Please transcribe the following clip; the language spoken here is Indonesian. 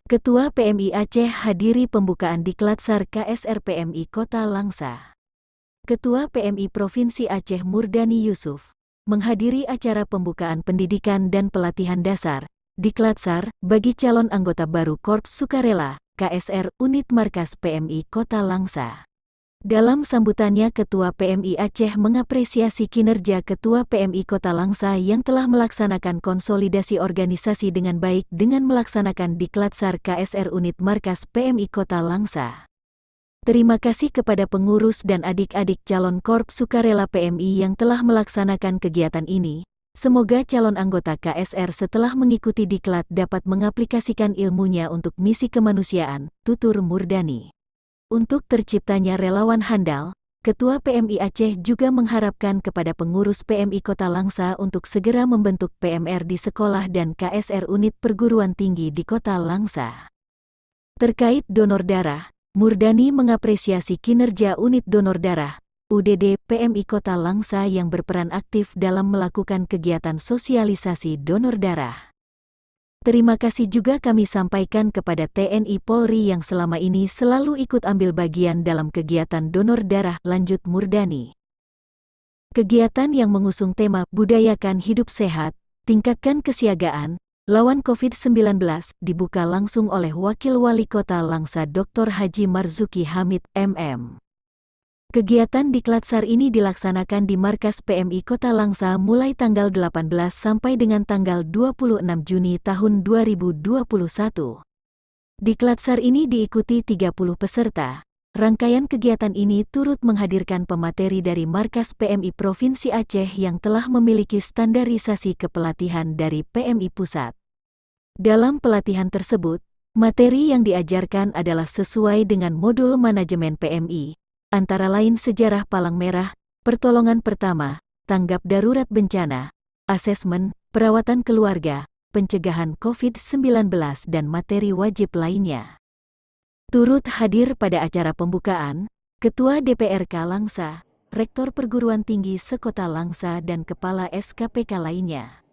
Ketua PMI Aceh hadiri pembukaan Diklat-Sar KSR PMI Kota Langsa. Ketua PMI Provinsi Aceh Murdani Yusuf menghadiri acara pembukaan pendidikan dan pelatihan dasar Diklat-Sar bagi calon anggota baru Korps Sukarela KSR Unit Markas PMI Kota Langsa. Dalam sambutannya, Ketua PMI Aceh mengapresiasi kinerja Ketua PMI Kota Langsa yang telah melaksanakan konsolidasi organisasi dengan baik dengan melaksanakan Diklat-Sar KSR Unit Markas PMI Kota Langsa. Terima kasih kepada pengurus dan adik-adik calon Korps Sukarela PMI yang telah melaksanakan kegiatan ini. Semoga calon anggota KSR setelah mengikuti Diklat dapat mengaplikasikan ilmunya untuk misi kemanusiaan, tutur Murdani. Untuk terciptanya relawan handal, Ketua PMI Aceh juga mengharapkan kepada pengurus PMI Kota Langsa untuk segera membentuk PMR di sekolah dan KSR unit perguruan tinggi di Kota Langsa. Terkait donor darah, Murdani mengapresiasi kinerja unit donor darah, UDD PMI Kota Langsa yang berperan aktif dalam melakukan kegiatan sosialisasi donor darah. Terima kasih juga kami sampaikan kepada TNI Polri yang selama ini selalu ikut ambil bagian dalam kegiatan donor darah, lanjut Murdani. Kegiatan yang mengusung tema Budayakan Hidup Sehat, Tingkatkan Kesiagaan, Lawan COVID-19 dibuka langsung oleh Wakil Wali Kota Langsa Dr. Haji Marzuki Hamid, MM. Kegiatan Diklat-Sar ini dilaksanakan di Markas PMI Kota Langsa mulai tanggal 18 sampai dengan tanggal 26 Juni tahun 2021. Diklat-Sar ini diikuti 30 peserta. Rangkaian kegiatan ini turut menghadirkan pemateri dari Markas PMI Provinsi Aceh yang telah memiliki standarisasi kepelatihan dari PMI Pusat. Dalam pelatihan tersebut, materi yang diajarkan adalah sesuai dengan modul manajemen PMI, antara lain sejarah palang merah, pertolongan pertama, tanggap darurat bencana, asesmen, perawatan keluarga, pencegahan COVID-19 dan materi wajib lainnya. Turut hadir pada acara pembukaan, Ketua DPRK Langsa, Rektor Perguruan Tinggi Sekota Langsa dan Kepala SKPK lainnya.